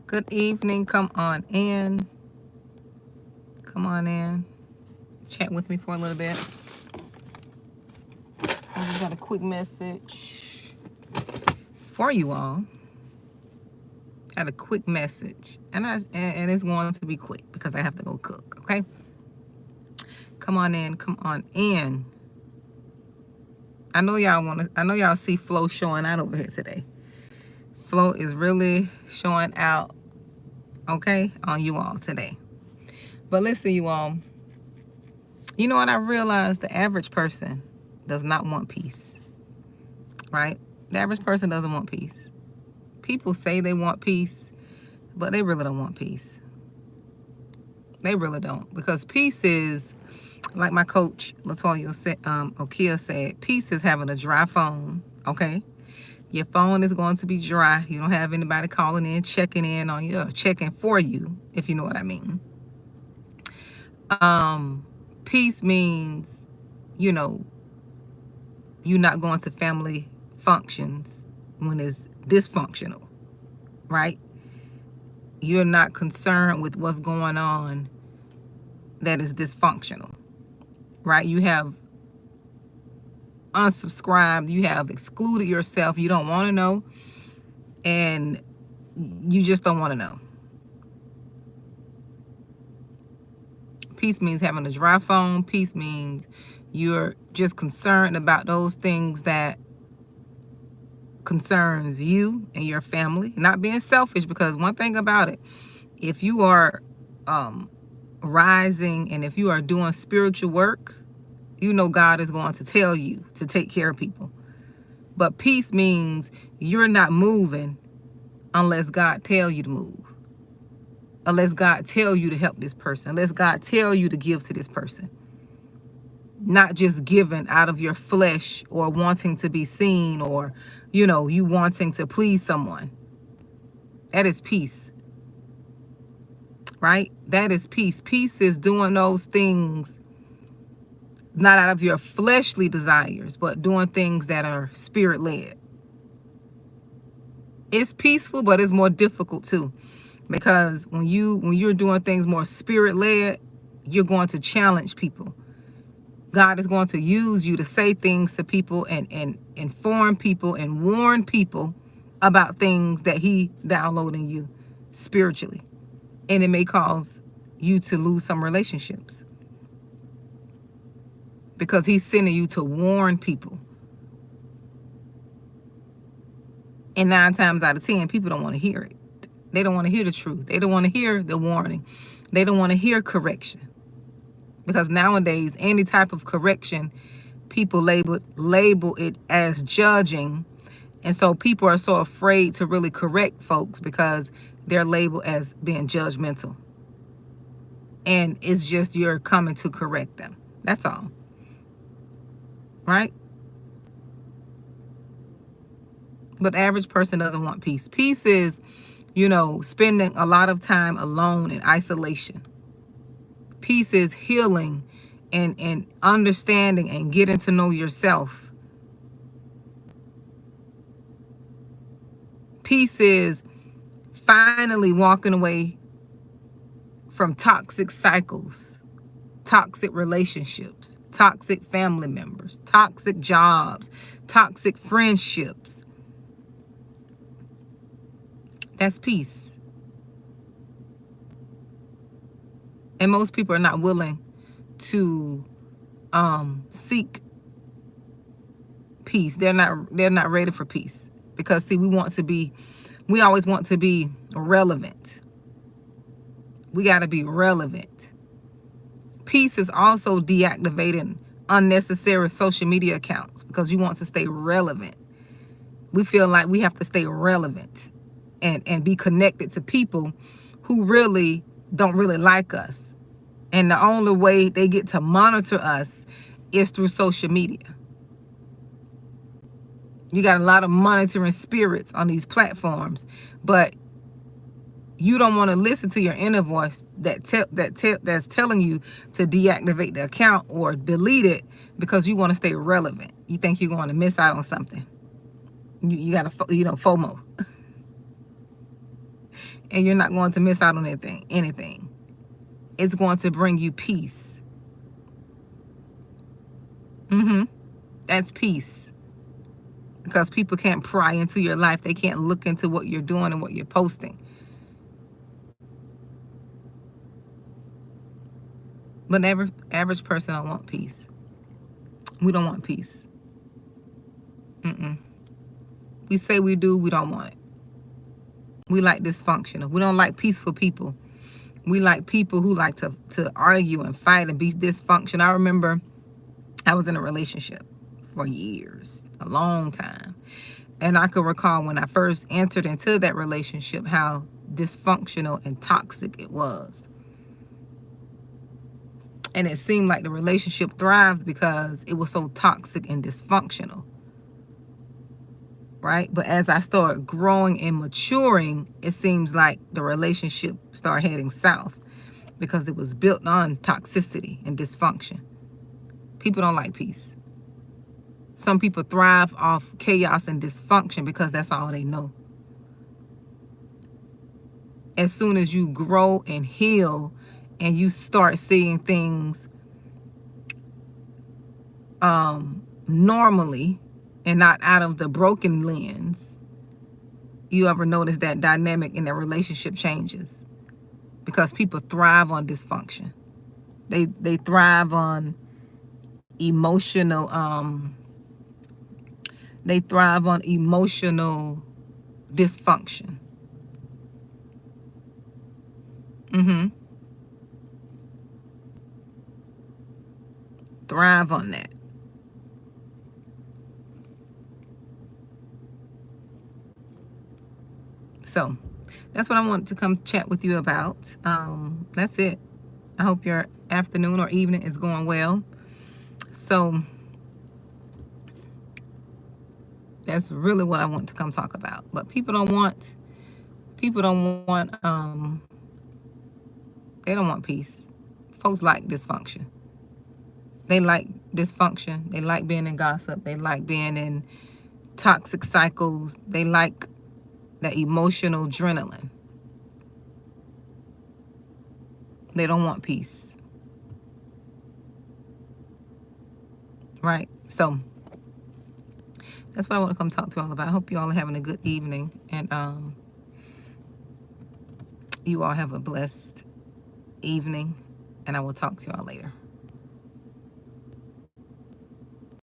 Good evening. Come on in. Come on in. Chat with me for a little bit. I just got a quick message for you all. Got a quick message, and it's going to be quick because I have to go cook. Okay. Come on in. Come on in. I know y'all see Flo showing out over here today. Flo is really showing out. Okay, on you all today. But listen, you all. You know what I realized? The average person does not want peace, right? The average person doesn't want peace. People say they want peace, but they really don't want peace. They really don't, because peace is, like my coach Latoya said, Okia said, peace is having a dry phone. Okay, your phone is going to be dry. You don't have anybody calling in, checking in on you, or checking for you, if you know what I mean. Peace means, you know, you're not going to family functions when it's dysfunctional, right? You're not concerned with what's going on that is dysfunctional, right? You have unsubscribed, you have excluded yourself, you don't want to know, and you just don't want to know. Peace means having a dry phone. Peace means you're just concerned about those things that concerns you and your family. Not being selfish, because one thing about it, if you are rising and if you are doing spiritual work, you know God is going to tell you to take care of people. But peace means you're not moving unless God tell you to move. Unless God tell you to help this person. Unless God tell you to give to this person. Not just giving out of your flesh or wanting to be seen, or, you know, you wanting to please someone. That is peace. Right? That is peace. Peace is doing those things not out of your fleshly desires, but doing things that are spirit-led. It's peaceful, but it's more difficult too. Because when you're doing things more spirit-led, you're going to challenge people. God is going to use you to say things to people and inform people and warn people about things that he downloaded in you spiritually. And it may cause you to lose some relationships, because he's sending you to warn people. And 9 times out of 10, people don't want to hear it. They don't want to hear the truth. They don't want to hear the warning. They don't want to hear correction. Because nowadays, any type of correction, people label it as judging. And so people are so afraid to really correct folks because they're labeled as being judgmental. And it's just you're coming to correct them. That's all. Right? But the average person doesn't want peace. Peace is, you know, spending a lot of time alone in isolation. Peace is healing and understanding and getting to know yourself. Peace is finally walking away from toxic cycles, toxic relationships, toxic family members, toxic jobs, toxic friendships. That's peace. And most people are not willing to seek peace. They're not ready for peace, because see, we always want to be relevant. We got to be relevant. Peace is also deactivating unnecessary social media accounts, because you want to stay relevant. We feel like we have to stay relevant and be connected to people who really don't really like us. And the only way they get to monitor us is through social media. You got a lot of monitoring spirits on these platforms, but you don't want to listen to your inner voice that's telling you to deactivate the account or delete it, because you want to stay relevant. You think you're going to miss out on something. You got to, FOMO. and you're not going to miss out on anything. It's going to bring you peace. That's peace. Because people can't pry into your life. They can't look into what you're doing and what you're posting. But average person don't want peace. We don't want peace. We say we do, we don't want it. We like dysfunctional. We don't like peaceful people. We like people who like to argue and fight and be dysfunctional. I remember I was in a relationship for years, a long time. And I could recall when I first entered into that relationship how dysfunctional and toxic it was. And it seemed like the relationship thrived because it was so toxic and dysfunctional. Right? But as I started growing and maturing, it seems like the relationship started heading south because it was built on toxicity and dysfunction. People don't like peace. Some people thrive off chaos and dysfunction because that's all they know. As soon as you grow and heal and you start seeing things normally and not out of the broken lens, you ever notice that dynamic in that relationship changes? Because people thrive on dysfunction. They thrive on emotional dysfunction. Thrive on that. So that's what I wanted to come chat with you about. That's it. I hope your afternoon or evening is going well. So that's really what I want to come talk about. But people don't want they don't want peace. Folks like dysfunction. They like dysfunction. They like being in gossip. They like being in toxic cycles. They like that emotional adrenaline. They don't want peace. Right? So that's what I want to come talk to you all about. I hope you all are having a good evening, and you all have a blessed evening, and I will talk to you all later.